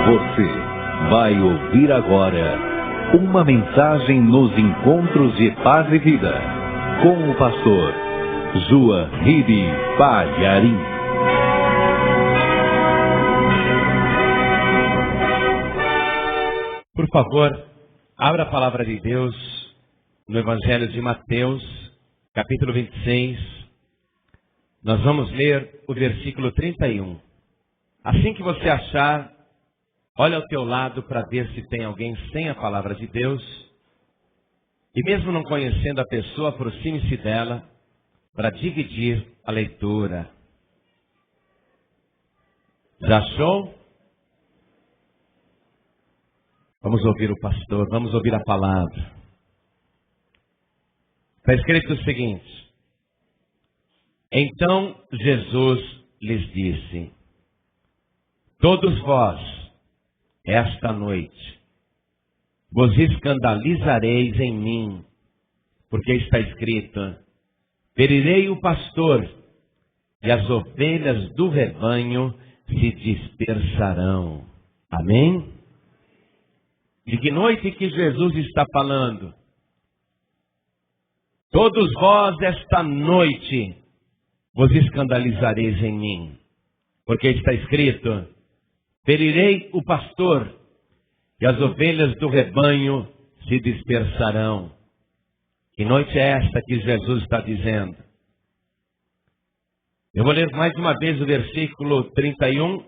Você vai ouvir agora uma mensagem nos encontros de paz e vida com o pastor Juahiri Palharim. Por favor, abra a palavra de Deus no Evangelho de Mateus, capítulo 26. Nós vamos ler o versículo 31. Assim que você achar, olha ao teu lado para ver se tem alguém sem a palavra de Deus. E mesmo não conhecendo a pessoa, aproxime-se dela para dividir a leitura. Já achou? Vamos ouvir o pastor, vamos ouvir a palavra. Está escrito o seguinte: então Jesus lhes disse: todos vós, esta noite, vos escandalizareis em mim, porque está escrito: ferirei o pastor, e as ovelhas do rebanho se dispersarão. Amém? De que noite que Jesus está falando? Todos vós esta noite vos escandalizareis em mim, porque está escrito: ferirei o pastor, e as ovelhas do rebanho se dispersarão. Que noite é esta que Jesus está dizendo? Eu vou ler mais uma vez o versículo 31,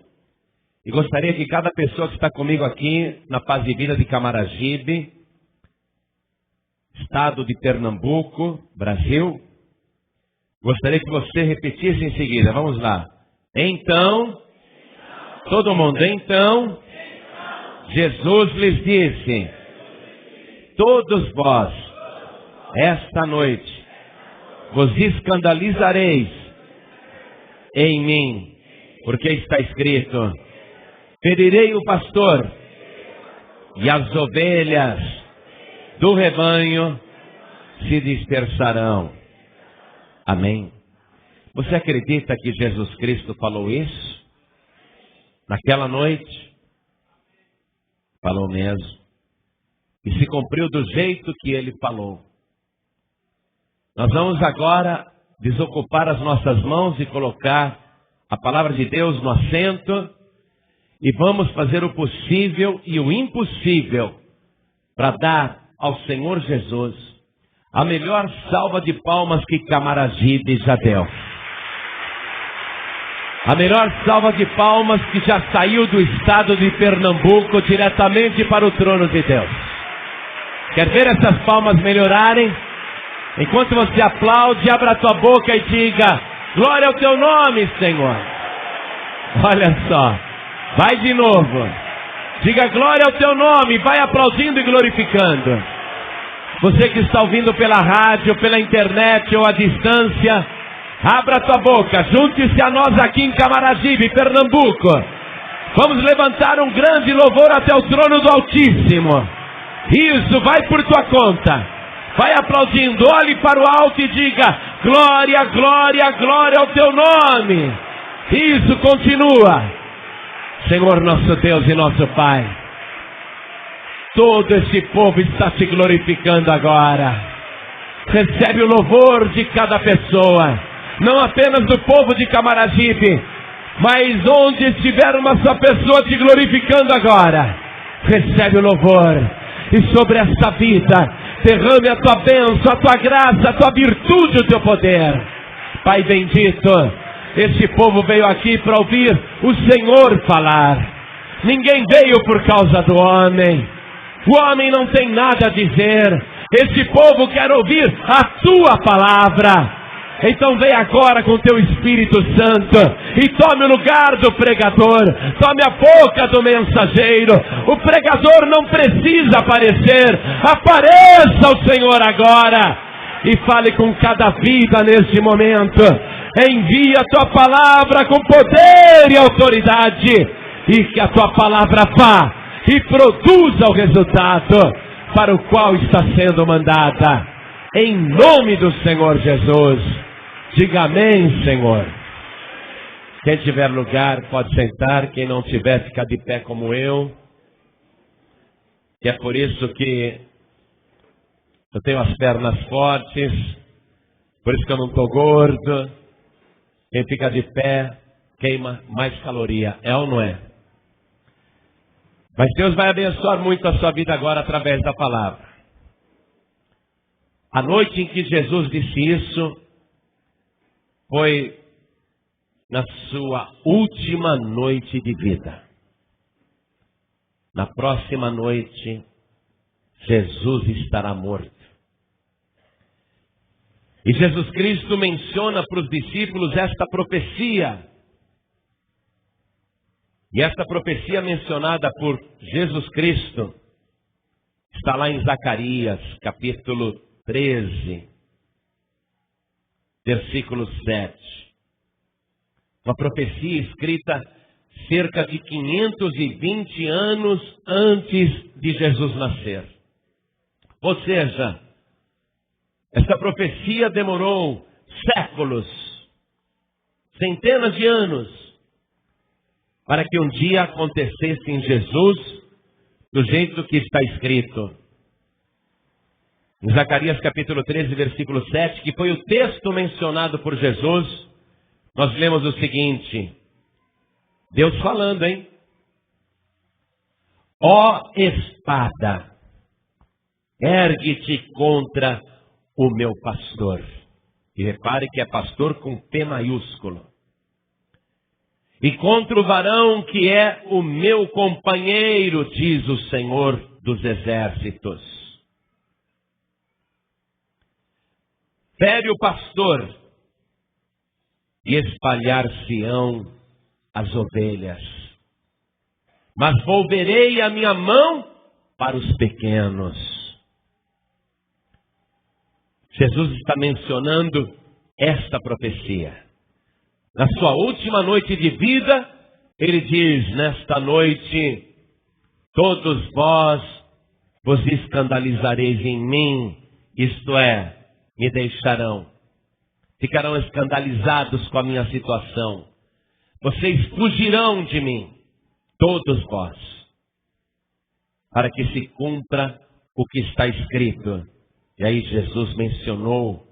e gostaria que cada pessoa que está comigo aqui na Paz e Vida de Camaragibe, estado de Pernambuco, Brasil, gostaria que você repetisse em seguida. Vamos lá. Então, todo mundo, então, Jesus lhes disse: todos vós, esta noite, vos escandalizareis em mim, porque está escrito: ferirei o pastor, e as ovelhas do rebanho se dispersarão. Amém. Você acredita que Jesus Cristo falou isso? Naquela noite? Falou mesmo. E se cumpriu do jeito que ele falou. Nós vamos agora desocupar as nossas mãos e colocar a palavra de Deus no assento. E vamos fazer o possível e o impossível para dar ao Senhor Jesus a melhor salva de palmas que Camaragibe já deu. A melhor salva de palmas que já saiu do estado de Pernambuco diretamente para o trono de Deus. Quer ver essas palmas melhorarem? Enquanto você aplaude, abra a tua boca e diga: glória ao teu nome, Senhor. Olha só. Vai de novo. Diga glória ao teu nome. Vai aplaudindo e glorificando. Você que está ouvindo pela rádio, pela internet ou à distância, abra a tua boca. Junte-se a nós aqui em Camaragibe, Pernambuco. Vamos levantar um grande louvor até o trono do Altíssimo. Isso, vai por tua conta. Vai aplaudindo. Olhe para o alto e diga: glória, glória, glória ao teu nome. Isso, continua. Senhor nosso Deus e nosso Pai, todo esse povo está te glorificando agora. Recebe o louvor de cada pessoa, não apenas do povo de Camaragibe, mas onde estiver uma só pessoa te glorificando agora. Recebe o louvor, e sobre esta vida derrame a tua bênção, a tua graça, a tua virtude, o teu poder. Pai bendito, este povo veio aqui para ouvir o Senhor falar. Ninguém veio por causa do homem. O homem não tem nada a dizer. Este povo quer ouvir a tua palavra. Então vem agora com o teu Espírito Santo e tome o lugar do pregador. Tome a boca do mensageiro. O pregador não precisa aparecer. Apareça o Senhor agora e fale com cada vida neste momento. Envia a tua palavra com poder e autoridade, e que a tua palavra vá e produza o resultado para o qual está sendo mandada. Em nome do Senhor Jesus. Diga amém, Senhor. Quem tiver lugar pode sentar, quem não tiver fica de pé como eu. E é por isso que eu tenho as pernas fortes, por isso que eu não estou gordo. Quem fica de pé queima mais caloria, é ou não é? Mas Deus vai abençoar muito a sua vida agora através da palavra. A noite em que Jesus disse isso foi na sua última noite de vida. Na próxima noite, Jesus estará morto. E Jesus Cristo menciona para os discípulos esta profecia. E esta profecia mencionada por Jesus Cristo está lá em Zacarias, capítulo 13, versículo 7. Uma profecia escrita cerca de 520 anos antes de Jesus nascer. Ou seja, esta profecia demorou séculos, centenas de anos, para que um dia acontecesse em Jesus do jeito que está escrito. Em Zacarias capítulo 13, versículo 7, que foi o texto mencionado por Jesus, nós lemos o seguinte, Deus falando, hein? Ó espada, ergue-te contra o meu pastor. E repare que é pastor com P maiúsculo. E contra o varão que é o meu companheiro, diz o Senhor dos exércitos. Fere o pastor e espalhar-se-ão as ovelhas. Mas volverei a minha mão para os pequenos. Jesus está mencionando esta profecia. Na sua última noite de vida, ele diz, nesta noite, todos vós vos escandalizareis em mim, isto é, me deixarão. Ficarão escandalizados com a minha situação. Vocês fugirão de mim, todos vós, para que se cumpra o que está escrito. E aí Jesus mencionou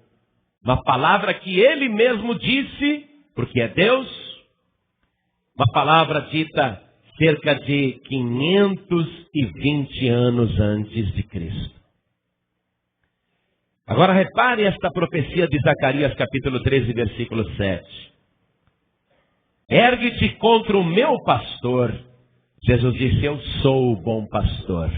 uma palavra que ele mesmo disse, porque é Deus, uma palavra dita cerca de 520 anos antes de Cristo. Agora repare esta profecia de Zacarias capítulo 13, versículo 7. Ergue-te contra o meu pastor. Jesus disse, eu sou o bom pastor.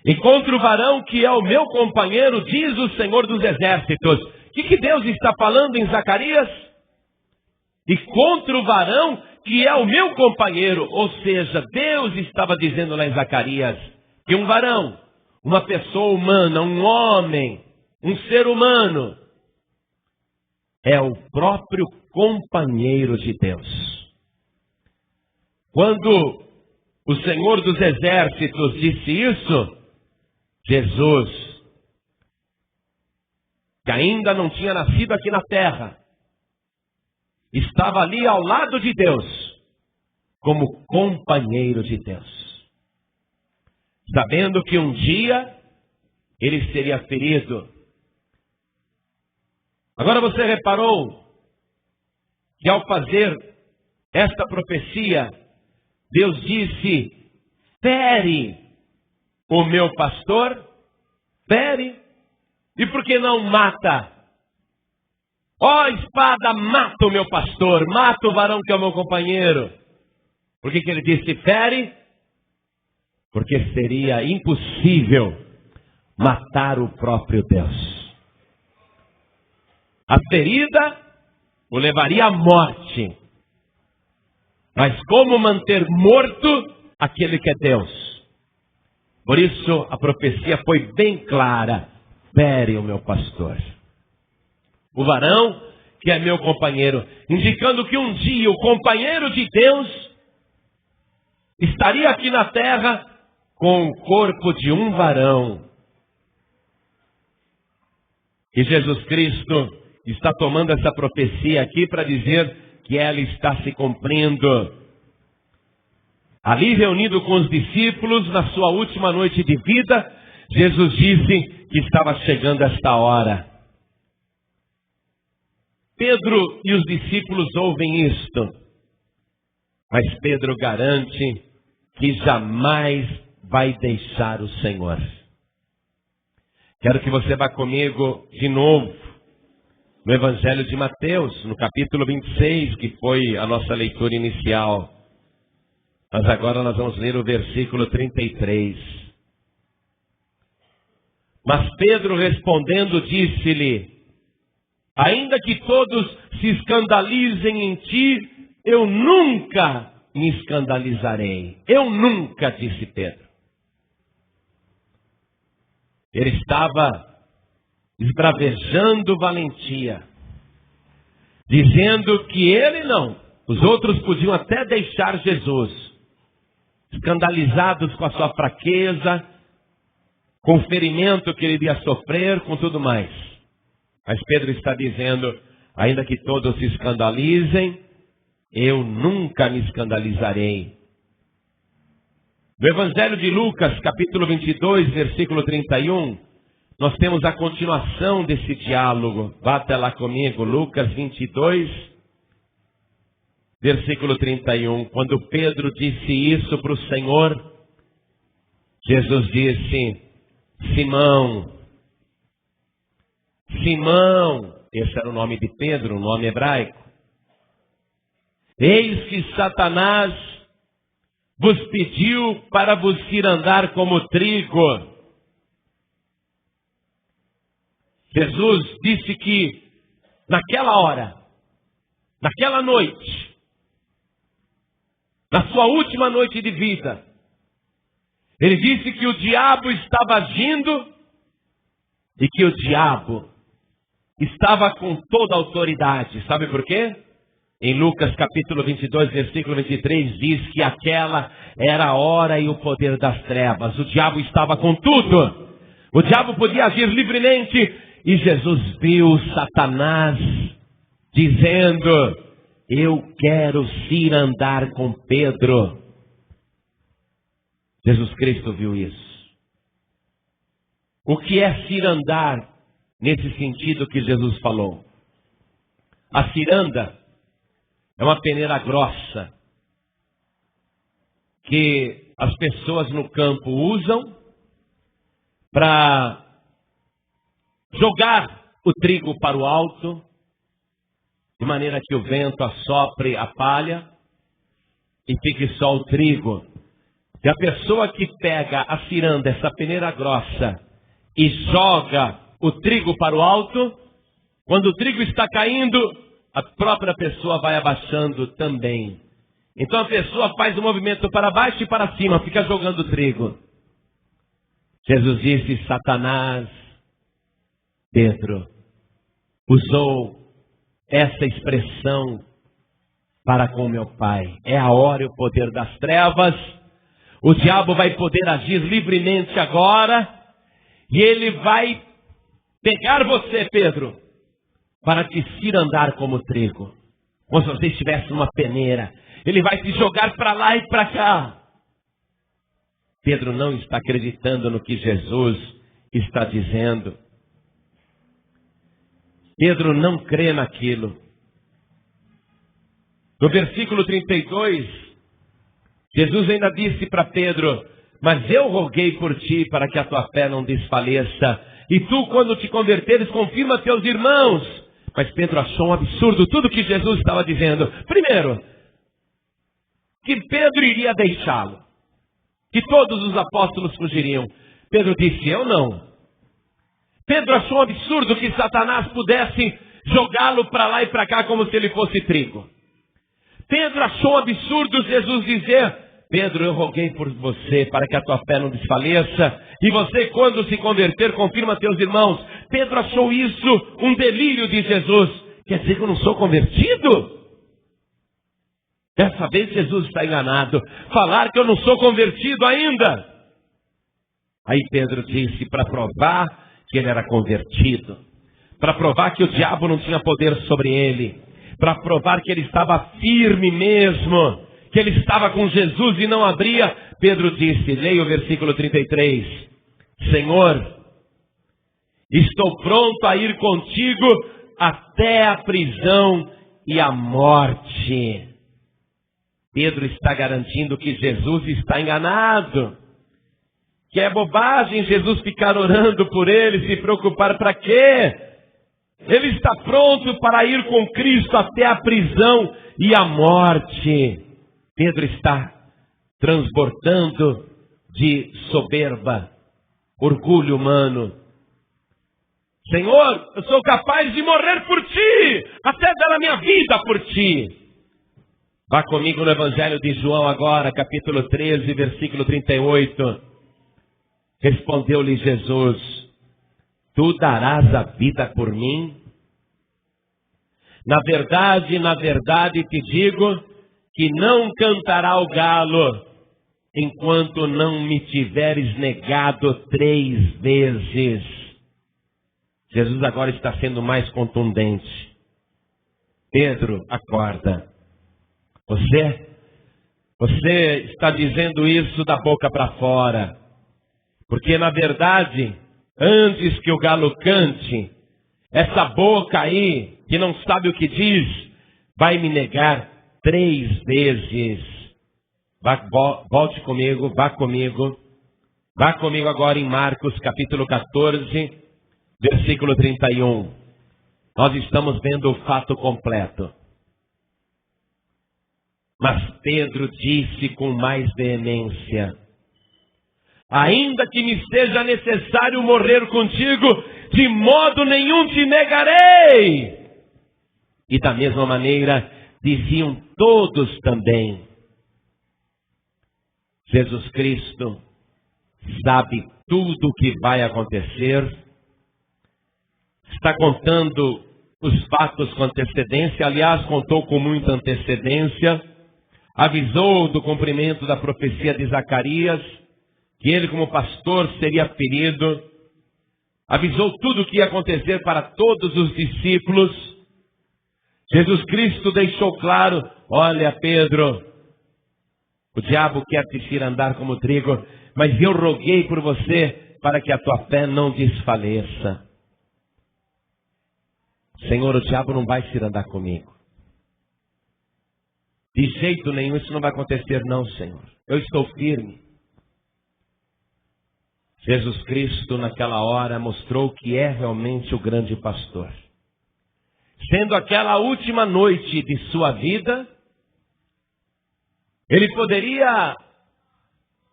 E contra o varão que é o meu companheiro, diz o Senhor dos exércitos. O que Deus está falando em Zacarias? E contra o varão que é o meu companheiro. Ou seja, Deus estava dizendo lá em Zacarias que um varão, uma pessoa humana, um homem, um ser humano, é o próprio companheiro de Deus. Quando o Senhor dos exércitos disse isso, Jesus, que ainda não tinha nascido aqui na terra, estava ali ao lado de Deus, como companheiro de Deus, sabendo que um dia ele seria ferido. Agora você reparou que ao fazer esta profecia, Deus disse, fere o meu pastor, fere. E por que não mata? Ó espada, mata o meu pastor, mata o varão que é o meu companheiro. Por que ele disse fere? Porque seria impossível matar o próprio Deus. A ferida o levaria à morte. Mas como manter morto aquele que é Deus? Por isso a profecia foi bem clara. Fere o meu pastor. O varão que é meu companheiro. Indicando que um dia o companheiro de Deus estaria aqui na terra com o corpo de um varão. E Jesus Cristo está tomando essa profecia aqui para dizer que ela está se cumprindo. Ali reunido com os discípulos, na sua última noite de vida, Jesus disse que estava chegando esta hora. Pedro e os discípulos ouvem isto, mas Pedro garante que jamais vai deixar o Senhor. Quero que você vá comigo de novo no Evangelho de Mateus, no capítulo 26, que foi a nossa leitura inicial. Mas agora nós vamos ler o versículo 33. Mas Pedro respondendo disse-lhe: ainda que todos se escandalizem em ti, eu nunca me escandalizarei. Eu nunca, disse Pedro. Ele estava esbravejando valentia, dizendo que ele não, os outros podiam até deixar Jesus, escandalizados com a sua fraqueza, com o ferimento que ele iria sofrer, com tudo mais. Mas Pedro está dizendo: ainda que todos se escandalizem, eu nunca me escandalizarei. No Evangelho de Lucas, capítulo 22, versículo 31, nós temos a continuação desse diálogo. Vá até lá comigo, Lucas 22, versículo 31. Quando Pedro disse isso para o Senhor, Jesus disse: Simão, Simão, esse era o nome de Pedro, o nome hebraico. Eis que Satanás vos pediu para vos ir andar como trigo. Jesus disse que naquela hora, naquela noite, na sua última noite de vida, ele disse que o diabo estava agindo e que o diabo estava com toda a autoridade. Sabe por quê? Em Lucas capítulo 22, versículo 23, diz que aquela era a hora e o poder das trevas. O diabo estava com tudo. O diabo podia agir livremente. E Jesus viu Satanás dizendo: eu quero ir andar com Pedro. Jesus Cristo viu isso. O que é cirandar nesse sentido que Jesus falou? A ciranda é uma peneira grossa que as pessoas no campo usam para jogar o trigo para o alto, de maneira que o vento assopre a palha e fique só o trigo. E a pessoa que pega a ciranda, essa peneira grossa, e joga o trigo para o alto, quando o trigo está caindo, a própria pessoa vai abaixando também. Então a pessoa faz um movimento para baixo e para cima, fica jogando o trigo. Jesus disse: Satanás, Pedro, usou essa expressão para com meu Pai. É a hora e o poder das trevas. O diabo vai poder agir livremente agora. E ele vai pegar você, Pedro, para te cirandar como trigo. Como se você estivesse numa peneira. Ele vai te jogar para lá e para cá. Pedro não está acreditando no que Jesus está dizendo. Pedro não crê naquilo. No versículo 32, Jesus ainda disse para Pedro: mas eu roguei por ti para que a tua fé não desfaleça. E tu, quando te converteres, confirma teus irmãos. Mas Pedro achou um absurdo tudo que Jesus estava dizendo. Primeiro, que Pedro iria deixá-lo, que todos os apóstolos fugiriam. Pedro disse: eu não. Pedro achou um absurdo que Satanás pudesse jogá-lo para lá e para cá como se ele fosse trigo. Pedro achou um absurdo Jesus dizer: Pedro, eu roguei por você para que a tua fé não desfaleça, e você, quando se converter, confirma teus irmãos. Pedro achou isso um delírio de Jesus. Quer dizer que eu não sou convertido? Dessa vez Jesus está enganado. Falar que eu não sou convertido ainda. Aí Pedro disse, para provar que ele era convertido, para provar que o diabo não tinha poder sobre ele, para provar que ele estava firme mesmo, que ele estava com Jesus e não abria, Pedro disse, leia o versículo 33, Senhor, estou pronto a ir contigo até a prisão e a morte. Pedro está garantindo que Jesus está enganado, que é bobagem Jesus ficar orando por ele, se preocupar para quê? Ele está pronto para ir com Cristo até a prisão e a morte. Pedro está transbordando de soberba, orgulho humano. Senhor, eu sou capaz de morrer por ti, até dar a minha vida por ti. Vá comigo no Evangelho de João agora, capítulo 13, versículo 38. Respondeu-lhe Jesus, tu darás a vida por mim? Na verdade te digo que não cantará o galo enquanto não me tiveres negado 3 vezes. Jesus agora está sendo mais contundente. Pedro, acorda. Você está dizendo isso da boca para fora. Porque na verdade, antes que o galo cante, essa boca aí, que não sabe o que diz, vai me negar 3 vezes. Volte comigo, vá comigo. Vá comigo agora em Marcos capítulo 14, versículo 31. Nós estamos vendo o fato completo. Mas Pedro disse com mais veemência, ainda que me seja necessário morrer contigo, de modo nenhum te negarei. E da mesma maneira diziam todos também. Jesus Cristo sabe tudo o que vai acontecer, está contando os fatos com antecedência, aliás, contou com muita antecedência, avisou do cumprimento da profecia de Zacarias, que ele como pastor seria ferido, avisou tudo o que ia acontecer para todos os discípulos. Jesus Cristo deixou claro, olha Pedro, o diabo quer te tirar andar como trigo, mas eu roguei por você para que a tua fé não desfaleça. Senhor, o diabo não vai se andar comigo. De jeito nenhum, isso não vai acontecer não, Senhor. Eu estou firme. Jesus Cristo naquela hora mostrou que é realmente o grande pastor. Sendo aquela última noite de sua vida, ele poderia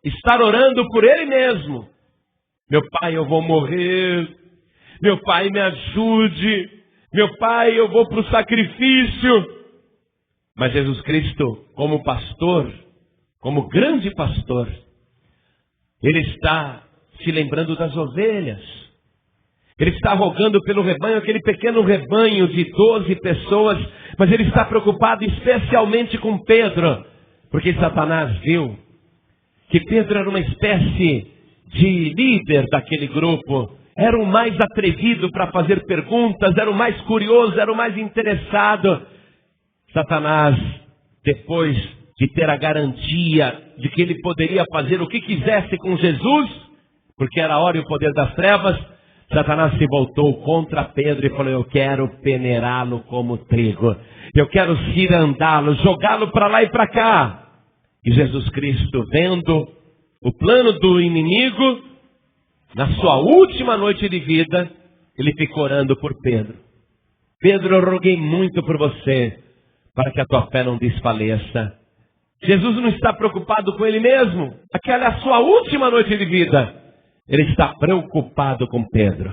estar orando por ele mesmo. Meu pai, eu vou morrer. Meu pai, me ajude. Meu pai, eu vou para o sacrifício. Mas Jesus Cristo, como pastor, como grande pastor, ele está se lembrando das ovelhas. Ele está rogando pelo rebanho, aquele pequeno rebanho de 12 pessoas, mas ele está preocupado especialmente com Pedro, porque Satanás viu que Pedro era uma espécie de líder daquele grupo, era o mais atrevido para fazer perguntas, era o mais curioso, era o mais interessado. Satanás, depois de ter a garantia de que ele poderia fazer o que quisesse com Jesus, porque era a hora e o poder das trevas, Satanás se voltou contra Pedro e falou, eu quero peneirá-lo como trigo, eu quero cirandá-lo, jogá-lo para lá e para cá. E Jesus Cristo, vendo o plano do inimigo, na sua última noite de vida, ele ficou orando por Pedro. Pedro, eu roguei muito por você, para que a tua fé não desfaleça. Jesus não está preocupado com ele mesmo. Aquela é a sua última noite de vida. Ele está preocupado com Pedro.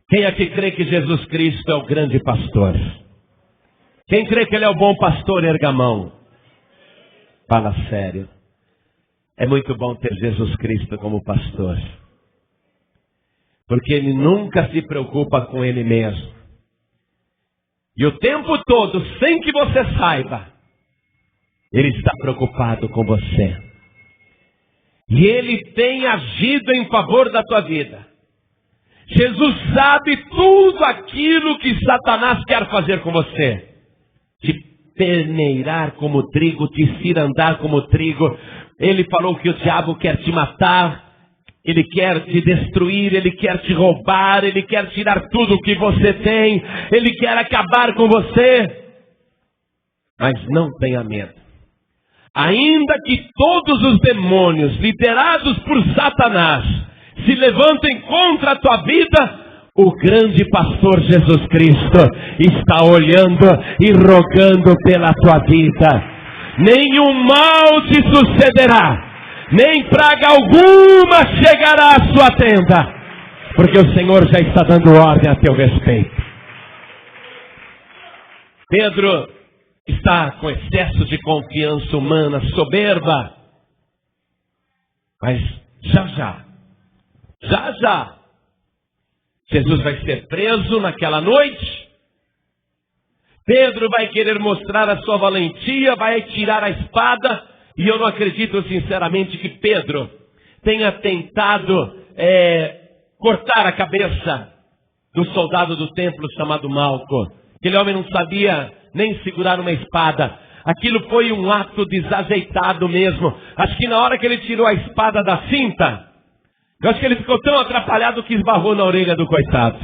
Quem aqui crê que Jesus Cristo é o grande pastor? Quem crê que ele é o bom pastor, erga a mão. Fala sério. É muito bom ter Jesus Cristo como pastor. Porque ele nunca se preocupa com ele mesmo. E o tempo todo, sem que você saiba, ele está preocupado com você. E ele tem agido em favor da tua vida. Jesus sabe tudo aquilo que Satanás quer fazer com você. Te peneirar como trigo, te cirandar como trigo. Ele falou que o diabo quer te matar, ele quer te destruir, ele quer te roubar, ele quer tirar tudo o que você tem, ele quer acabar com você. Mas não tenha medo. Ainda que todos os demônios liderados por Satanás se levantem contra a tua vida, o grande pastor Jesus Cristo está olhando e rogando pela tua vida. Nenhum mal te sucederá, nem praga alguma chegará à sua tenda, porque o Senhor já está dando ordem a teu respeito. Pedro está com excesso de confiança humana, soberba, mas já, Jesus vai ser preso naquela noite. Pedro vai querer mostrar a sua valentia, vai tirar a espada, e eu não acredito sinceramente que Pedro tenha tentado cortar a cabeça do soldado do templo chamado Malco. Aquele homem não sabia nem segurar uma espada. Aquilo foi um ato desajeitado mesmo. Acho que na hora que ele tirou a espada da cinta, eu acho que ele ficou tão atrapalhado que esbarrou na orelha do coitado.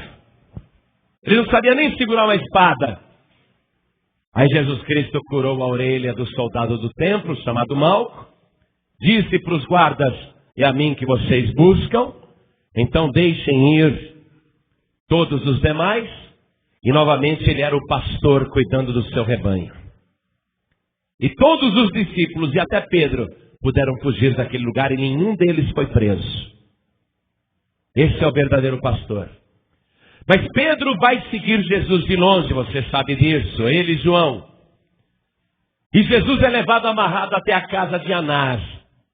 Ele não sabia nem segurar uma espada. Aí Jesus Cristo curou a orelha do soldado do templo, chamado Malco. Disse para os guardas: é a mim que vocês buscam, então deixem ir todos os demais. E novamente ele era o pastor cuidando do seu rebanho. E todos os discípulos e até Pedro puderam fugir daquele lugar e nenhum deles foi preso. Esse é o verdadeiro pastor. Mas Pedro vai seguir Jesus de longe, você sabe disso, ele e João. E Jesus é levado amarrado até a casa de Anás.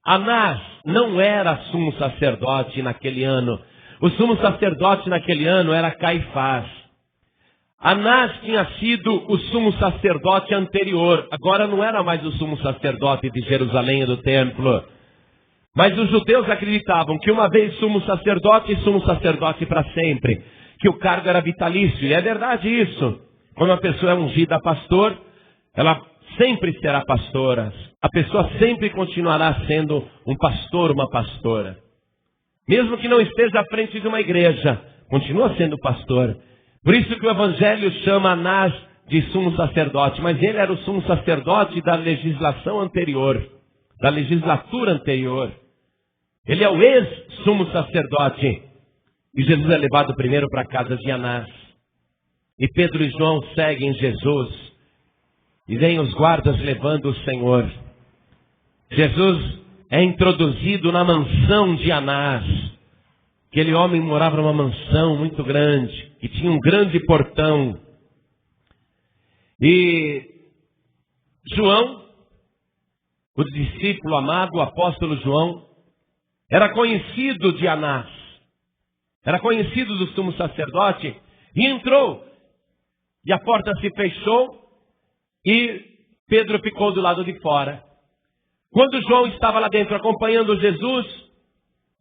Anás não era sumo sacerdote naquele ano. O sumo sacerdote naquele ano era Caifás. Anás tinha sido o sumo sacerdote anterior. Agora não era mais o sumo sacerdote de Jerusalém e do templo. Mas os judeus acreditavam que uma vez sumo sacerdote para sempre. Que o cargo era vitalício. E é verdade isso. Quando uma pessoa é ungida a pastor, ela sempre será pastora. A pessoa sempre continuará sendo um pastor, uma pastora. Mesmo que não esteja à frente de uma igreja, continua sendo pastor. Por isso que o Evangelho chama Anás de sumo sacerdote. Mas ele era o sumo sacerdote da legislação anterior, da legislatura anterior. Ele é o ex-sumo sacerdote. E Jesus é levado primeiro para a casa de Anás. E Pedro e João seguem Jesus. E vêm os guardas levando o Senhor. Jesus é introduzido na mansão de Anás. Aquele homem morava numa mansão muito grande, que tinha um grande portão. E João, o discípulo amado, o apóstolo João, era conhecido de Anás. Era conhecido do sumo sacerdote. E entrou. E a porta se fechou. E Pedro ficou do lado de fora. Quando João estava lá dentro acompanhando Jesus,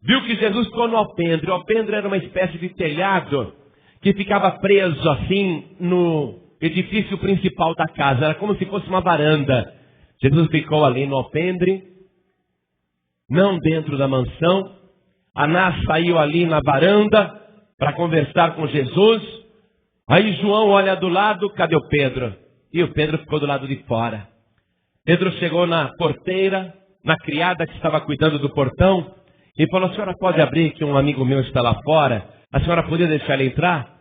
viu que Jesus ficou no alpendre. O alpendre era uma espécie de telhado que ficava preso assim no edifício principal da casa. Era como se fosse uma varanda. Jesus ficou ali no alpendre, não dentro da mansão. Anás saiu ali na varanda para conversar com Jesus. Aí João olha do lado, cadê o Pedro? E o Pedro ficou do lado de fora. Pedro chegou na porteira, na criada que estava cuidando do portão, e falou: a senhora pode abrir que um amigo meu está lá fora? A senhora podia deixar ele entrar?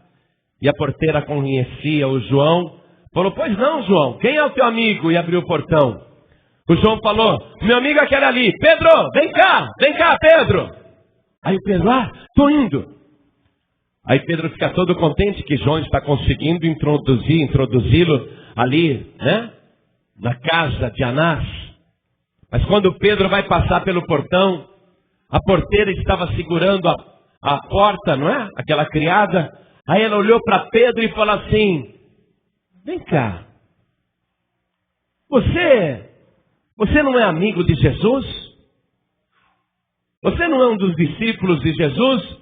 E a porteira conhecia o João. Falou: pois não, João, quem é o teu amigo? E abriu o portão. O João falou: meu amigo é aquele ali. Pedro, vem cá, Pedro. Aí o Pedro: estou indo. Aí Pedro fica todo contente que João está conseguindo introduzi-lo ali, né? Na casa de Anás. Mas quando Pedro vai passar pelo portão, a porteira estava segurando a porta, não é? Aquela criada. Aí ela olhou para Pedro e falou assim: vem cá. Você não é amigo de Jesus? Você não é um dos discípulos de Jesus?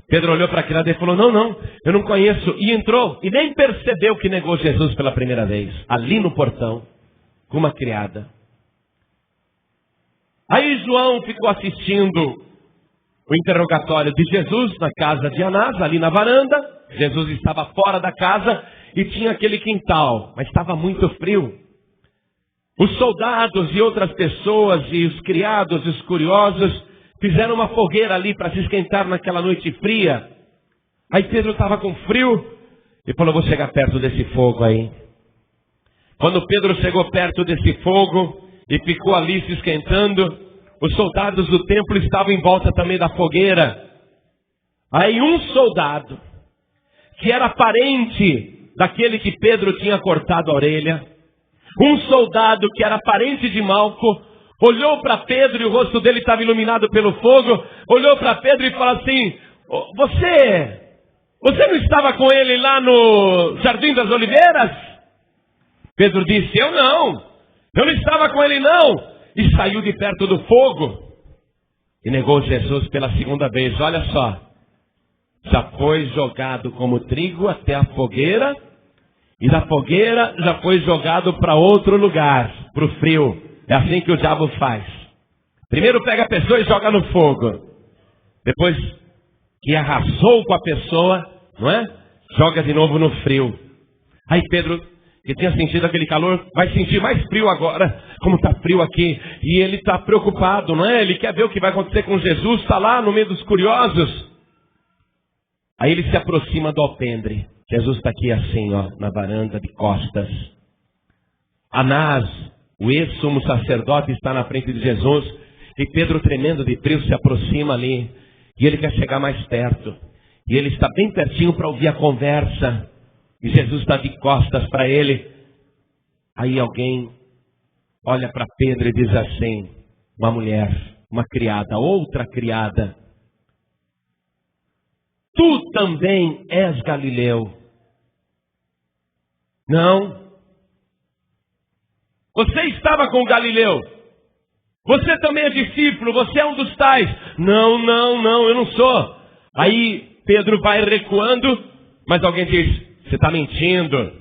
Pedro olhou para aquele lado e falou, não, eu não conheço. E entrou, e nem percebeu que negou Jesus pela primeira vez. Ali no portão, com uma criada. Aí João ficou assistindo o interrogatório de Jesus na casa de Anás, ali na varanda. Jesus estava fora da casa e tinha aquele quintal, mas estava muito frio. Os soldados e outras pessoas, e os criados, e os curiosos, fizeram uma fogueira ali para se esquentar naquela noite fria. Aí Pedro estava com frio e falou, vou chegar perto desse fogo aí. Quando Pedro chegou perto desse fogo e ficou ali se esquentando, os soldados do templo estavam em volta também da fogueira. Aí um soldado, que era parente daquele que Pedro tinha cortado a orelha, um soldado que era parente de Malco, olhou para Pedro e o rosto dele estava iluminado pelo fogo, olhou para Pedro e falou assim, você não estava com ele lá no Jardim das Oliveiras? Pedro disse, eu não estava com ele não. E saiu de perto do fogo e negou Jesus pela segunda vez. Olha só, já foi jogado como trigo até a fogueira, e da fogueira já foi jogado para outro lugar, para o frio. É assim que o diabo faz. Primeiro pega a pessoa e joga no fogo. Depois que arrasou com a pessoa, não é? Joga de novo no frio. Aí Pedro, que tinha sentido aquele calor, vai sentir mais frio agora, como está frio aqui. E ele está preocupado, não é? Ele quer ver o que vai acontecer com Jesus, está lá no meio dos curiosos. Aí ele se aproxima do alpendre. Jesus está aqui assim, ó, na varanda de costas. Anás, o ex-sumo sacerdote, está na frente de Jesus. E Pedro, tremendo de frio, se aproxima ali. E ele quer chegar mais perto. E ele está bem pertinho para ouvir a conversa. E Jesus está de costas para ele. Aí alguém olha para Pedro e diz assim, uma mulher, uma criada, outra criada, tu também és Galileu? Não. Você estava com Galileu. Você também é discípulo, você é um dos tais. Não, eu não sou. Aí Pedro vai recuando, mas alguém diz, você está mentindo.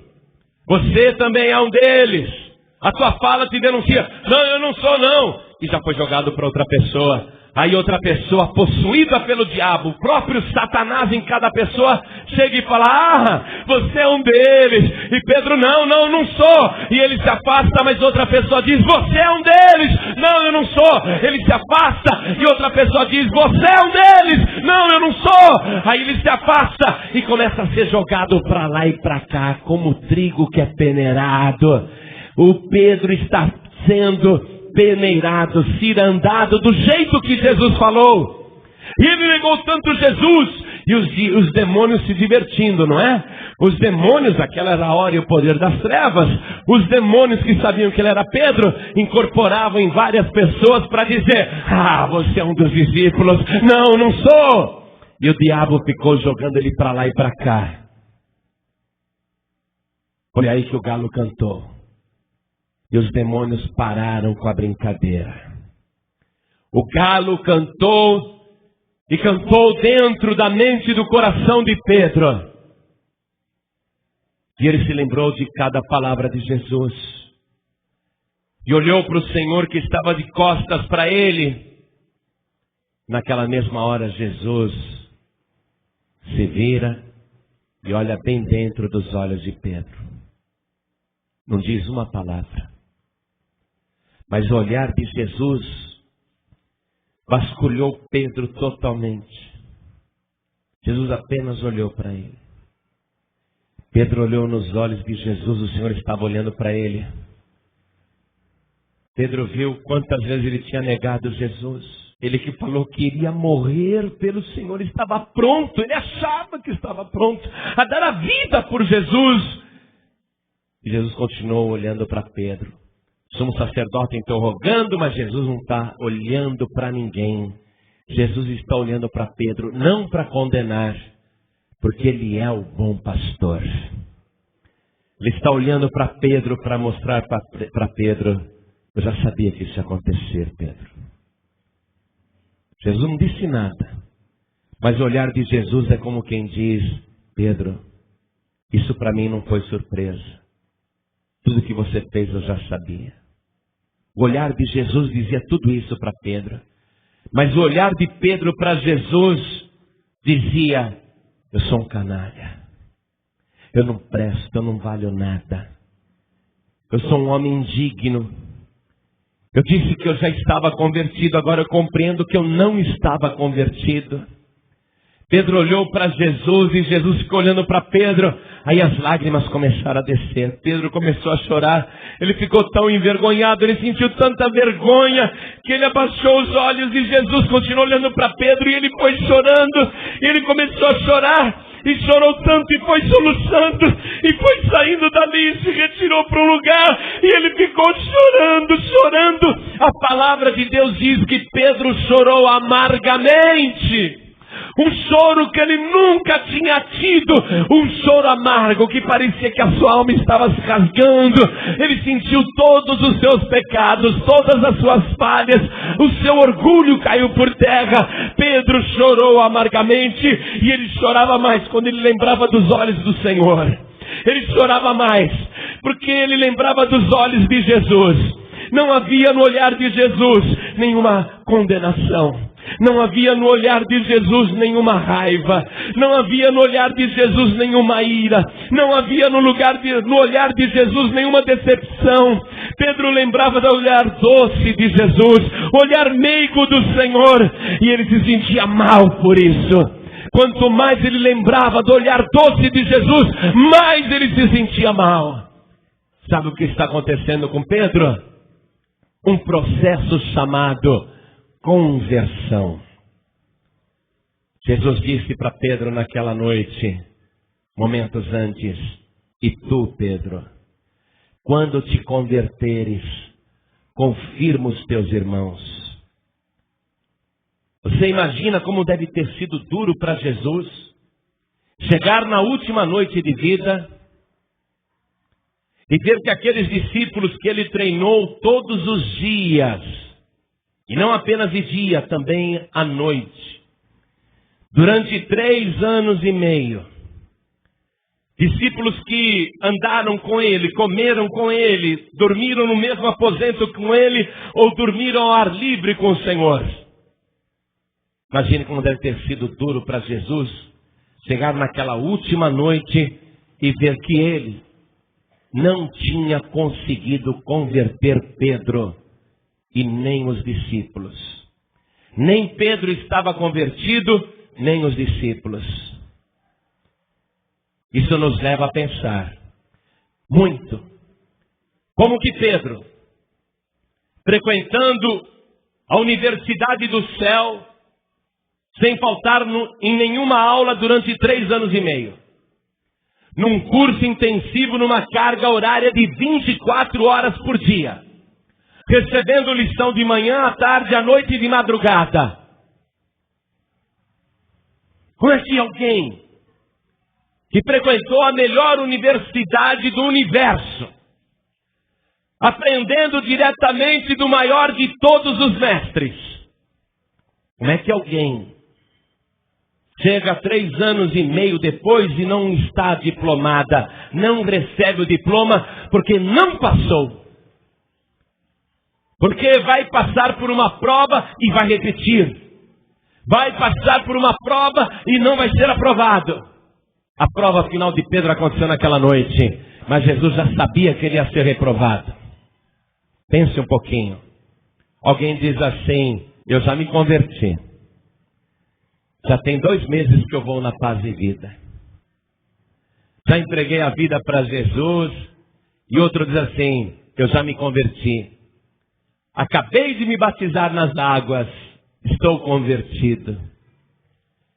Você também é um deles. A tua fala te denuncia. Não, eu não sou não. E já foi jogado para outra pessoa. Aí outra pessoa, possuída pelo diabo, o próprio Satanás em cada pessoa, chega e fala, você é um deles. E Pedro, não sou. E ele se afasta, mas outra pessoa diz, você é um deles. Não, eu não sou. Ele se afasta e outra pessoa diz, você é um deles. Não, eu não sou. Aí ele se afasta e começa a ser jogado para lá e para cá, como trigo que é peneirado. O Pedro está sendo peneirado, cirandado, do jeito que Jesus falou. E ele negou tanto Jesus, e os demônios se divertindo, não é? Os demônios, aquela era a hora e o poder das trevas, os demônios que sabiam que ele era Pedro, incorporavam em várias pessoas para dizer, você é um dos discípulos. Não sou. E o diabo ficou jogando ele para lá e para cá. Foi aí que o galo cantou. E os demônios pararam com a brincadeira. O galo cantou, e cantou dentro da mente e do coração de Pedro. E ele se lembrou de cada palavra de Jesus. E olhou para o Senhor que estava de costas para ele. Naquela mesma hora, Jesus se vira e olha bem dentro dos olhos de Pedro. Não diz uma palavra. Mas o olhar de Jesus vasculhou Pedro totalmente. Jesus apenas olhou para ele. Pedro olhou nos olhos de Jesus, o Senhor estava olhando para ele. Pedro viu quantas vezes ele tinha negado Jesus. Ele que falou que iria morrer pelo Senhor, estava pronto, ele achava que estava pronto a dar a vida por Jesus. E Jesus continuou olhando para Pedro. O sumo sacerdote interrogando, mas Jesus não está olhando para ninguém. Jesus está olhando para Pedro, não para condenar, porque ele é o bom pastor. Ele está olhando para Pedro para mostrar para Pedro, eu já sabia que isso ia acontecer, Pedro. Jesus não disse nada, Mas o olhar de Jesus é como quem diz: Pedro, isso para mim não foi surpresa. Tudo que você fez eu já sabia. O olhar de Jesus dizia tudo isso para Pedro. Mas o olhar de Pedro para Jesus dizia: eu sou um canalha. Eu não presto, eu não valho nada. Eu sou um homem indigno. Eu disse que eu já estava convertido, agora eu compreendo que eu não estava convertido. Pedro olhou para Jesus e Jesus ficou olhando para Pedro. Aí as lágrimas começaram a descer. Pedro começou a chorar. Ele ficou tão envergonhado, ele sentiu tanta vergonha que ele abaixou os olhos e Jesus continuou olhando para Pedro e ele foi chorando. E ele começou a chorar e chorou tanto e foi soluçando e foi saindo dali e se retirou para um lugar e ele ficou chorando. A palavra de Deus diz que Pedro chorou amargamente. Um choro que ele nunca tinha tido, um choro amargo que parecia que a sua alma estava se rasgando. Ele sentiu todos os seus pecados, todas as suas falhas, o seu orgulho caiu por terra. Pedro chorou amargamente e ele chorava mais quando ele lembrava dos olhos do Senhor. Ele chorava mais porque ele lembrava dos olhos de Jesus. Não havia no olhar de Jesus nenhuma condenação. Não havia no olhar de Jesus nenhuma raiva. Não havia no olhar de Jesus nenhuma ira. Não havia no olhar de Jesus nenhuma decepção. Pedro lembrava do olhar doce de Jesus, olhar meigo do Senhor, e ele se sentia mal por isso. Quanto mais ele lembrava do olhar doce de Jesus, mais ele se sentia mal. Sabe o que está acontecendo com Pedro? Um processo chamado conversão. Jesus disse para Pedro naquela noite, momentos antes: e tu, Pedro, quando te converteres, confirma os teus irmãos. Você imagina como deve ter sido duro para Jesus chegar na última noite de vida e ver que aqueles discípulos que ele treinou todos os dias, e não apenas de dia, também à noite, durante 3 anos e meio, discípulos que andaram com ele, comeram com ele, dormiram no mesmo aposento com ele, ou dormiram ao ar livre com o Senhor. Imagine como deve ter sido duro para Jesus chegar naquela última noite e ver que ele não tinha conseguido converter Pedro e nem os discípulos. Nem Pedro estava convertido, nem os discípulos. Isso nos leva a pensar muito. Como que Pedro, frequentando a universidade do céu, sem faltar em nenhuma aula durante 3 anos e meio, num curso intensivo, numa carga horária de 24 horas por dia, recebendo lição de manhã, à tarde, à noite e de madrugada. Como é que alguém que frequentou a melhor universidade do universo, aprendendo diretamente do maior de todos os mestres, como é que alguém chega 3 anos e meio depois e não está diplomada, não recebe o diploma porque não passou? Porque vai passar por uma prova e vai repetir. Vai passar por uma prova e não vai ser aprovado. A prova final de Pedro aconteceu naquela noite, mas Jesus já sabia que ele ia ser reprovado. Pense um pouquinho. Alguém diz assim: eu já me converti. Já tem 2 meses que eu vou na Paz e Vida. Já entreguei a vida para Jesus. E outro diz assim: eu já me converti. Acabei de me batizar nas águas, estou convertido.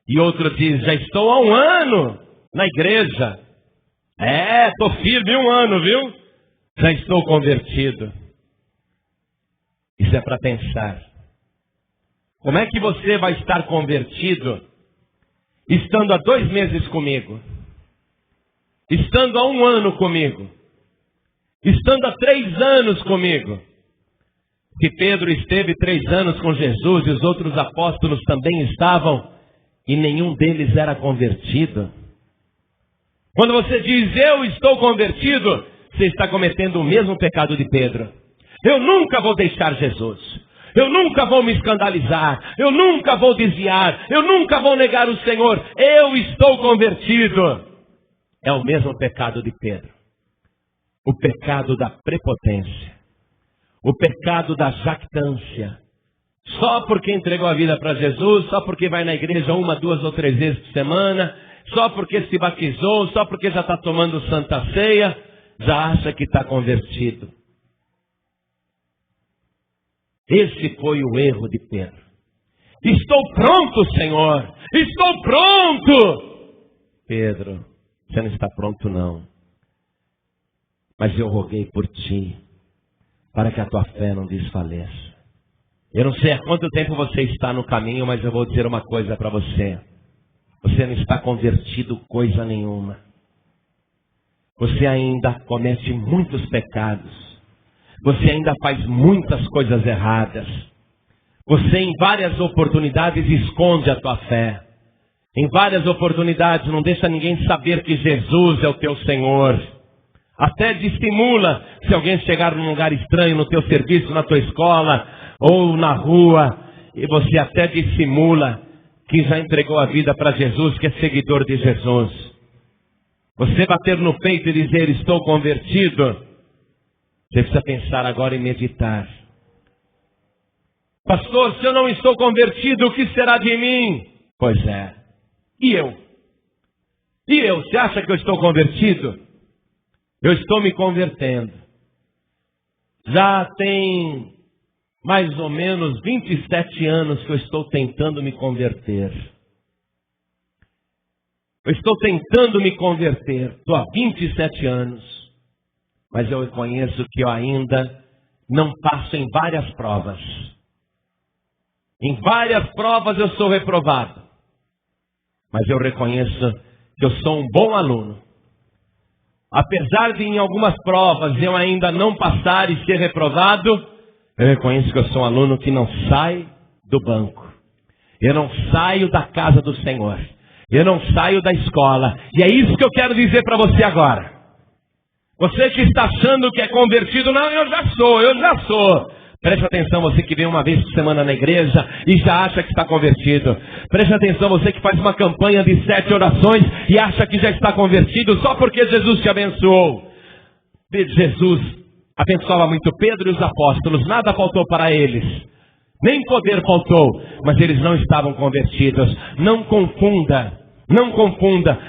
E outro diz: já estou há 1 ano na igreja. Estou firme 1 ano, viu? Já estou convertido. Isso é para pensar. Como é que você vai estar convertido estando há 2 meses comigo? Estando há 1 ano comigo? Estando há 3 anos comigo? Que Pedro esteve 3 anos com Jesus e os outros apóstolos também estavam. e nenhum deles era convertido. Quando você diz, eu estou convertido, você está cometendo o mesmo pecado de Pedro. Eu nunca vou deixar Jesus. Eu nunca vou me escandalizar. Eu nunca vou desviar. Eu nunca vou negar o Senhor. Eu estou convertido. É o mesmo pecado de Pedro. O pecado da prepotência. O pecado da jactância. Só porque entregou a vida para Jesus, só porque vai na igreja 1, 2 ou 3 vezes por semana, só porque se batizou, só porque já está tomando Santa Ceia, já acha que está convertido. Esse foi o erro de Pedro. Estou pronto, Senhor! Estou pronto! Pedro, você não está pronto não. Mas eu roguei por ti, para que a tua fé não desfaleça. Eu não sei há quanto tempo você está no caminho, mas eu vou dizer uma coisa para você. Você não está convertido coisa nenhuma. Você ainda comete muitos pecados. Você ainda faz muitas coisas erradas. Você em várias oportunidades esconde a tua fé. Em várias oportunidades não deixa ninguém saber que Jesus é o teu Senhor. Até dissimula se alguém chegar num lugar estranho, no teu serviço, na tua escola ou na rua. E você até dissimula que já entregou a vida para Jesus, que é seguidor de Jesus. Você bater no peito e dizer, estou convertido. Você precisa pensar agora e meditar. Pastor, se eu não estou convertido, o que será de mim? Pois é. E eu? E eu? Você acha que eu estou convertido? Eu estou me convertendo. Já tem mais ou menos 27 anos que eu estou tentando me converter. Eu estou tentando me converter. Estou há 27 anos. Mas eu reconheço que eu ainda não passo em várias provas. Em várias provas eu sou reprovado. Mas eu reconheço que eu sou um bom aluno. Apesar de em algumas provas eu ainda não passar e ser reprovado, eu reconheço que eu sou um aluno que não sai do banco. Eu não saio da casa do Senhor. Eu não saio da escola. E é isso que eu quero dizer para você agora. Você que está achando que é convertido, não, eu já sou. Preste atenção, você que vem uma vez por semana na igreja e já acha que está convertido. Preste atenção, você que faz uma campanha de 7 orações e acha que já está convertido só porque Jesus te abençoou. Jesus abençoava muito Pedro e os apóstolos, nada faltou para eles. Nem poder faltou, mas eles não estavam convertidos. Não confunda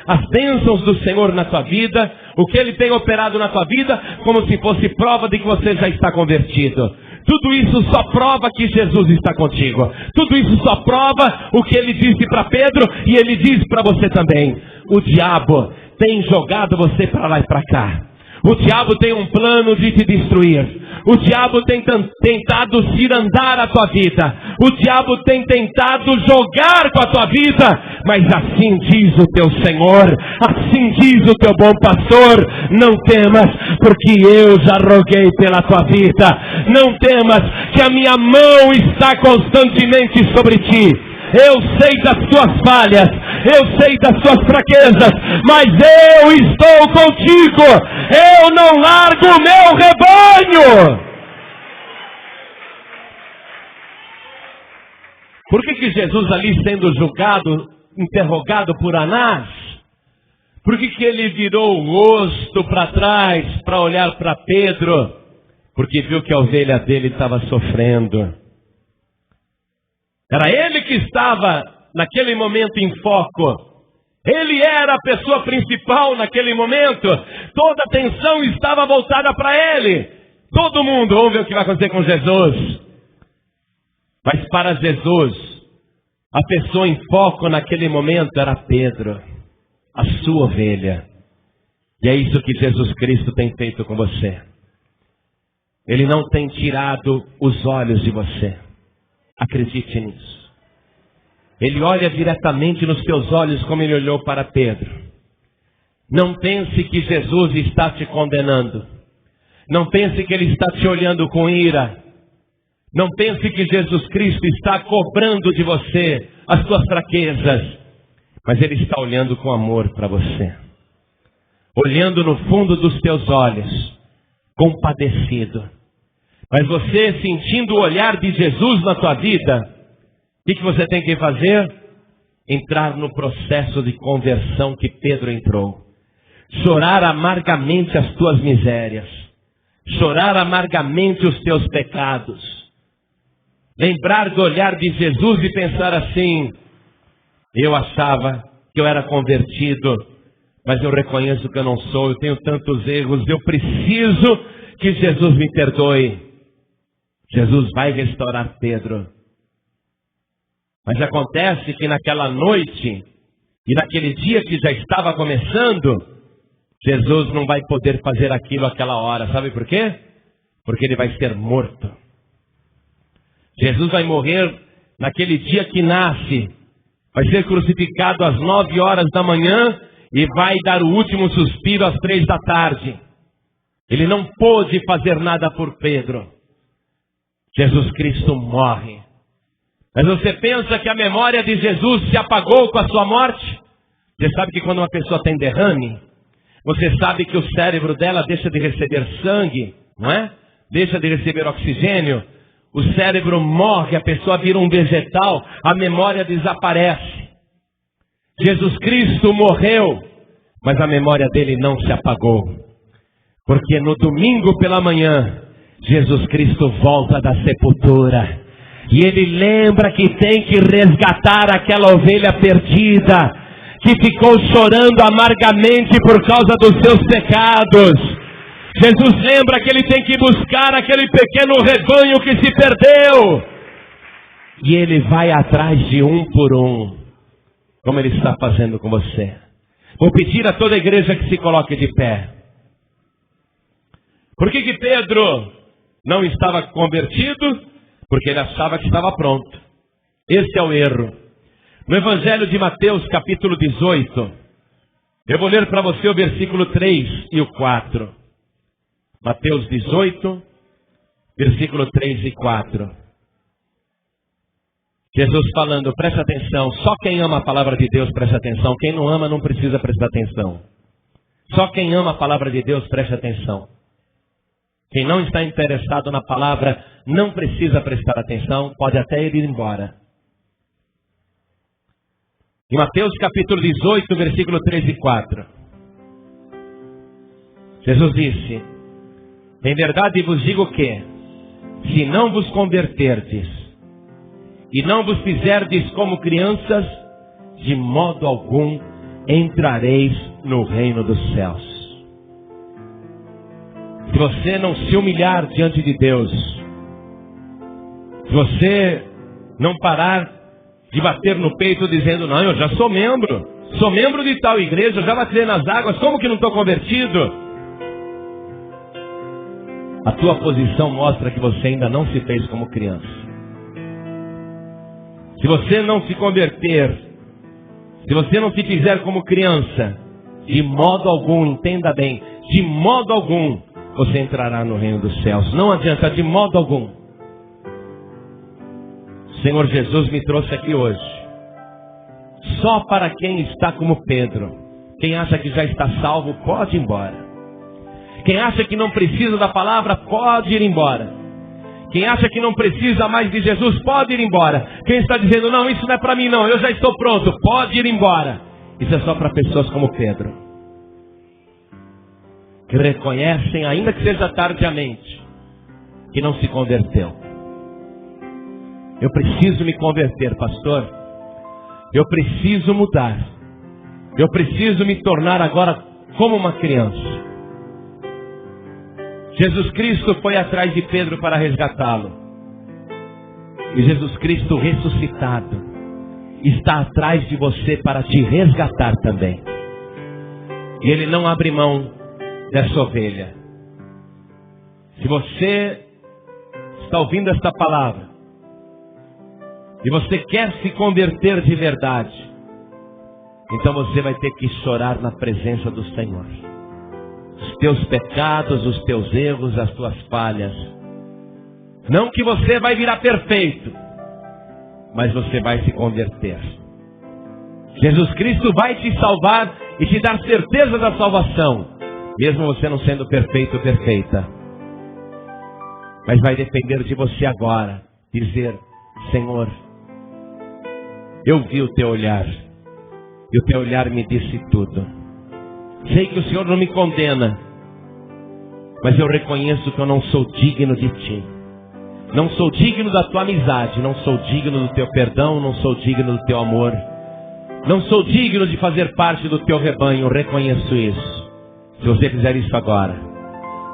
as bênçãos do Senhor na tua vida, o que Ele tem operado na tua vida, como se fosse prova de que você já está convertido. Tudo isso só prova que Jesus está contigo. Tudo isso só prova o que Ele disse para Pedro e Ele diz para você também. O diabo tem jogado você para lá e para cá. O diabo tem um plano de te destruir. O diabo tem tentado cirandar a tua vida. O diabo tem tentado jogar com a tua vida. Mas assim diz o teu Senhor, assim diz o teu bom pastor, não temas, porque eu já roguei pela tua vida. Não temas, que a minha mão está constantemente sobre ti. Eu sei das tuas falhas, eu sei das tuas fraquezas, mas eu estou contigo. Eu não largo o meu rebanho. Por que Jesus ali sendo julgado, interrogado por Anás, por que ele virou o rosto para trás para olhar para Pedro? Porque viu que a ovelha dele estava sofrendo. Era ele que estava naquele momento em foco. Ele era a pessoa principal naquele momento. Toda a atenção estava voltada para ele. Todo mundo, vamos ver o que vai acontecer com Jesus. Mas para Jesus, a pessoa em foco naquele momento era Pedro, a sua ovelha. E é isso que Jesus Cristo tem feito com você. Ele não tem tirado os olhos de você. Acredite nisso. Ele olha diretamente nos teus olhos como ele olhou para Pedro. Não pense que Jesus está te condenando. Não pense que ele está te olhando com ira. Não pense que Jesus Cristo está cobrando de você as tuas fraquezas. Mas Ele está olhando com amor para você. Olhando no fundo dos teus olhos, compadecido. Mas você, sentindo o olhar de Jesus na tua vida, o que você tem que fazer? Entrar no processo de conversão que Pedro entrou. Chorar amargamente as tuas misérias. Chorar amargamente os teus pecados. Lembrar do olhar de Jesus e pensar assim: eu achava que eu era convertido, mas eu reconheço que eu não sou, eu tenho tantos erros, eu preciso que Jesus me perdoe. Jesus vai restaurar Pedro. Mas acontece que naquela noite, e naquele dia que já estava começando, Jesus não vai poder fazer aquilo àquela hora. Sabe por quê? Porque Ele vai ser morto. Jesus vai morrer naquele dia que nasce. Vai ser crucificado às 9 horas da manhã e vai dar o último suspiro às 3 da tarde. Ele não pôde fazer nada por Pedro. Jesus Cristo morre. Mas você pensa que a memória de Jesus se apagou com a sua morte? Você sabe que quando uma pessoa tem derrame, você sabe que o cérebro dela deixa de receber sangue, não é? Deixa de receber oxigênio. O cérebro morre, a pessoa vira um vegetal, a memória desaparece. Jesus Cristo morreu, mas a memória dele não se apagou. Porque no domingo pela manhã, Jesus Cristo volta da sepultura. E Ele lembra que tem que resgatar aquela ovelha perdida, que ficou chorando amargamente por causa dos seus pecados. Jesus lembra que Ele tem que buscar aquele pequeno rebanho que se perdeu. E Ele vai atrás de um por um, como Ele está fazendo com você. Vou pedir a toda a igreja que se coloque de pé. Por que Pedro não estava convertido? Porque ele achava que estava pronto. Esse é o erro. No Evangelho de Mateus, capítulo 18, eu vou ler para você o versículo 3 e o 4. Mateus 18, versículo 3 e 4. Jesus falando, presta atenção, só quem ama a palavra de Deus presta atenção, quem não ama não precisa prestar atenção. Só quem ama a palavra de Deus presta atenção. Quem não está interessado na palavra não precisa prestar atenção, pode até ir embora. Em Mateus capítulo 18, versículo 3 e 4. Jesus disse, em verdade vos digo que, se não vos converterdes, e não vos fizerdes como crianças, de modo algum entrareis no reino dos céus. Se você não se humilhar diante de Deus, se você não parar de bater no peito dizendo, não, eu já sou membro de tal igreja, eu já batei nas águas, como que não estou convertido? A tua posição mostra que você ainda não se fez como criança. Se você não se converter, se você não se fizer como criança, de modo algum, entenda bem, de modo algum, você entrará no reino dos céus. Não adianta, de modo algum. O Senhor Jesus me trouxe aqui hoje, só para quem está como Pedro. Quem acha que já está salvo, pode ir embora. Quem acha que não precisa da palavra, pode ir embora. Quem acha que não precisa mais de Jesus, pode ir embora. Quem está dizendo, não, isso não é para mim não, eu já estou pronto, pode ir embora. Isso é só para pessoas como Pedro, que reconhecem, ainda que seja tardiamente, que não se converteu. Eu preciso me converter, pastor. Eu preciso mudar. Eu preciso me tornar agora como uma criança. Jesus Cristo foi atrás de Pedro para resgatá-lo. E Jesus Cristo ressuscitado está atrás de você para te resgatar também. E Ele não abre mão dessa ovelha. Se você está ouvindo esta palavra e você quer se converter de verdade, então você vai ter que chorar na presença do Senhor. Os teus pecados, os teus erros, as tuas falhas. Não que você vai virar perfeito, mas você vai se converter. Jesus Cristo vai te salvar e te dar certeza da salvação, mesmo você não sendo perfeito ou perfeita. Mas vai depender de você agora dizer: Senhor, eu vi o teu olhar, e o teu olhar me disse tudo. Sei que o Senhor não me condena, mas eu reconheço que eu não sou digno de ti. Não sou digno da tua amizade, não sou digno do teu perdão, não sou digno do teu amor. Não sou digno de fazer parte do teu rebanho, eu reconheço isso. Se você fizer isso agora,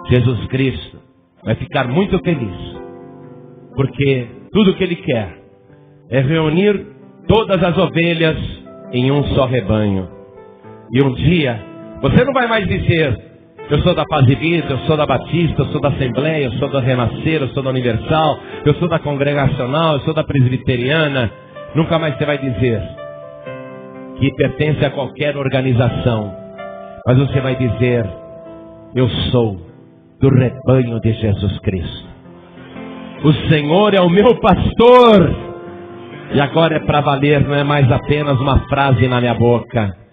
Jesus Cristo vai ficar muito feliz, porque tudo que Ele quer é reunir todas as ovelhas em um só rebanho. E um dia, você não vai mais dizer: eu sou da Paz e Vida, eu sou da Batista, eu sou da Assembleia, eu sou da Renascer, eu sou da Universal, eu sou da Congregacional, eu sou da Presbiteriana. Nunca mais você vai dizer que pertence a qualquer organização, mas você vai dizer: eu sou do rebanho de Jesus Cristo. O Senhor é o meu pastor. E agora é para valer, não é mais apenas uma frase na minha boca.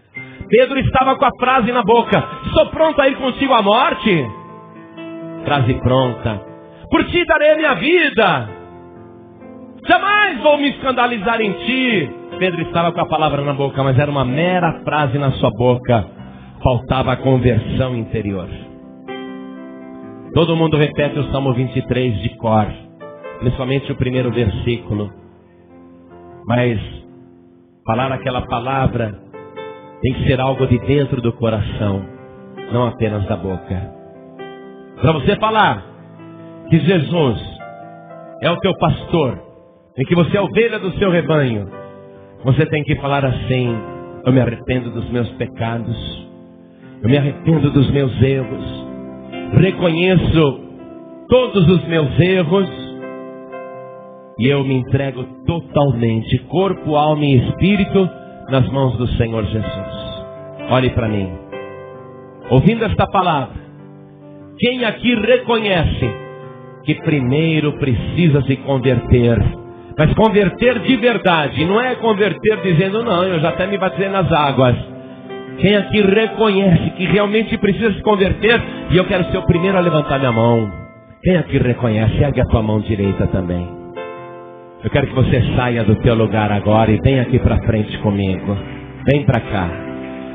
Pedro estava com a frase na boca: estou pronto a ir contigo à morte. Frase pronta: por ti darei a minha vida, jamais vou me escandalizar em ti. Pedro estava com a palavra na boca, mas era uma mera frase na sua boca. Faltava a conversão interior. Todo mundo repete o Salmo 23 de cor, principalmente o primeiro versículo. Mas falar aquela palavra tem que ser algo de dentro do coração, não apenas da boca. Para você falar que Jesus é o teu pastor, e que você é a ovelha do seu rebanho, você tem que falar assim: eu me arrependo dos meus pecados, eu me arrependo dos meus erros, reconheço todos os meus erros, e eu me entrego totalmente, corpo, alma e espírito, nas mãos do Senhor Jesus. Olhe para mim. Ouvindo esta palavra, quem aqui reconhece que primeiro precisa se converter? Mas converter de verdade, não é converter dizendo: não, eu já até me batizei nas águas. Quem aqui reconhece que realmente precisa se converter? E eu quero ser o primeiro a levantar minha mão. Quem aqui reconhece? Ergue a tua mão direita também. Eu quero que você saia do teu lugar agora e venha aqui para frente comigo. Vem para cá.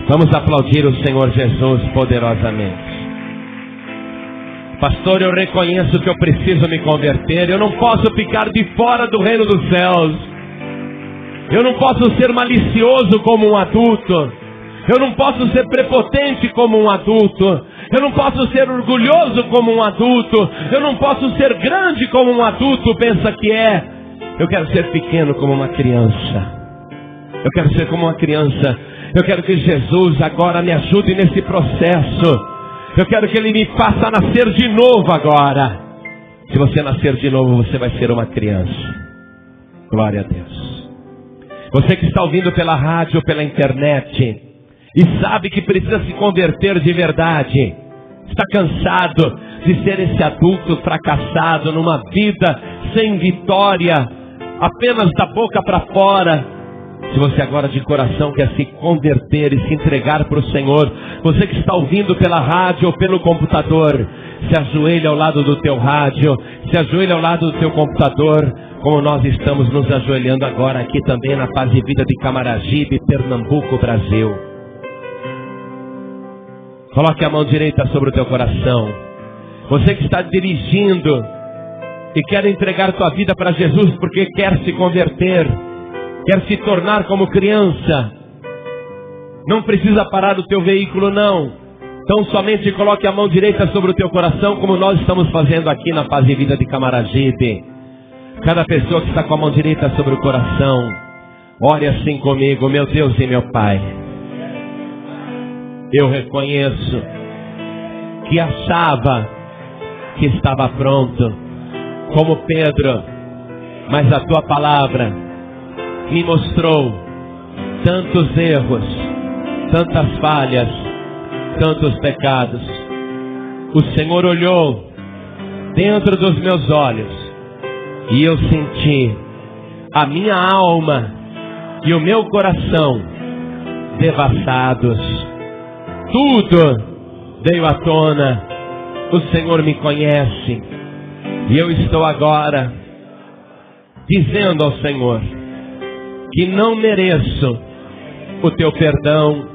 Vamos aplaudir o Senhor Jesus poderosamente. Pastor, eu reconheço que eu preciso me converter. Eu não posso ficar de fora do reino dos céus. Eu não posso ser malicioso como um adulto. Eu não posso ser prepotente como um adulto. Eu não posso ser orgulhoso como um adulto. Eu não posso ser grande como um adulto pensa que é. Eu quero ser pequeno como uma criança. Eu quero ser como uma criança. Eu quero que Jesus agora me ajude nesse processo. Eu quero que Ele me faça nascer de novo agora. Se você nascer de novo, você vai ser uma criança. Glória a Deus. Você que está ouvindo pela rádio ou pela internet e sabe que precisa se converter de verdade, está cansado de ser esse adulto fracassado numa vida sem vitória, apenas da boca para fora. Se você agora de coração quer se converter e se entregar para o Senhor, você que está ouvindo pela rádio ou pelo computador, se ajoelha ao lado do teu rádio, se ajoelha ao lado do teu computador, como nós estamos nos ajoelhando agora aqui também na Paz e Vida de Camaragibe, Pernambuco, Brasil. Coloque a mão direita sobre o teu coração. Você que está dirigindo e quer entregar tua vida para Jesus porque quer se converter, quer se tornar como criança, não precisa parar o teu veículo não. Então somente coloque a mão direita sobre o teu coração, como nós estamos fazendo aqui na Paz e Vida de Camaragibe. Cada pessoa que está com a mão direita sobre o coração, ore assim comigo: meu Deus e meu Pai, eu reconheço que achava que estava pronto, como Pedro, mas a tua palavra me mostrou tantos erros, tantas falhas, tantos pecados. O Senhor olhou dentro dos meus olhos e eu senti a minha alma e o meu coração devassados. Tudo veio à tona. O Senhor me conhece. E eu estou agora dizendo ao Senhor que não mereço o teu perdão,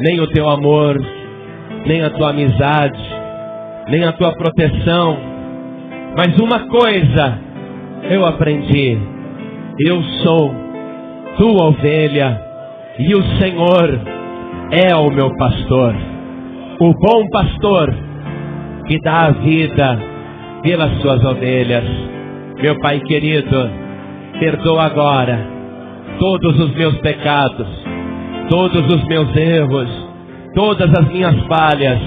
nem o teu amor, nem a tua amizade, nem a tua proteção. Mas uma coisa eu aprendi: eu sou tua ovelha e o Senhor é o meu pastor, o bom pastor que dá a vida pelas suas ovelhas. Meu Pai querido, perdoa agora todos os meus pecados, todos os meus erros, todas as minhas falhas.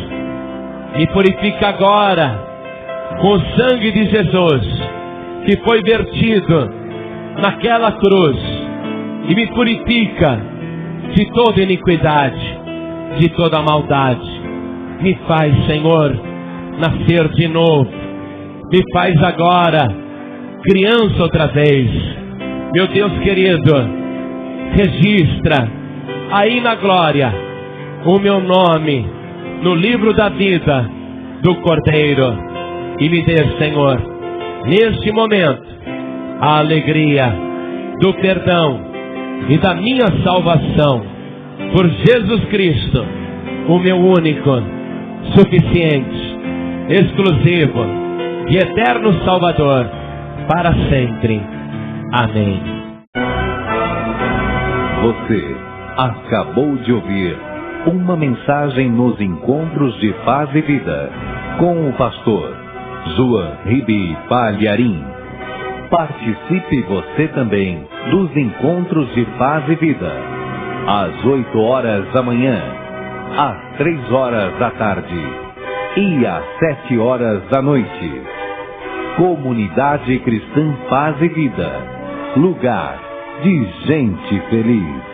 Me purifica agora com o sangue de Jesus que foi vertido naquela cruz, e me purifica de toda iniquidade, de toda maldade. Me faz, Senhor, nascer de novo. Me faz agora criança outra vez. Meu Deus querido, registra aí na glória o meu nome no livro da vida do Cordeiro, e me dê, Senhor, neste momento, a alegria do perdão e da minha salvação por Jesus Cristo, o meu único, suficiente, exclusivo e eterno Salvador, para sempre. Amém. Você acabou de ouvir uma mensagem nos Encontros de Paz e Vida, com o pastor João Ribe Palharim. Participe você também dos Encontros de Paz e Vida, às 8 horas da manhã, às 3 horas da tarde e às 7 horas da noite. Comunidade Cristã Paz e Vida, lugar de gente feliz.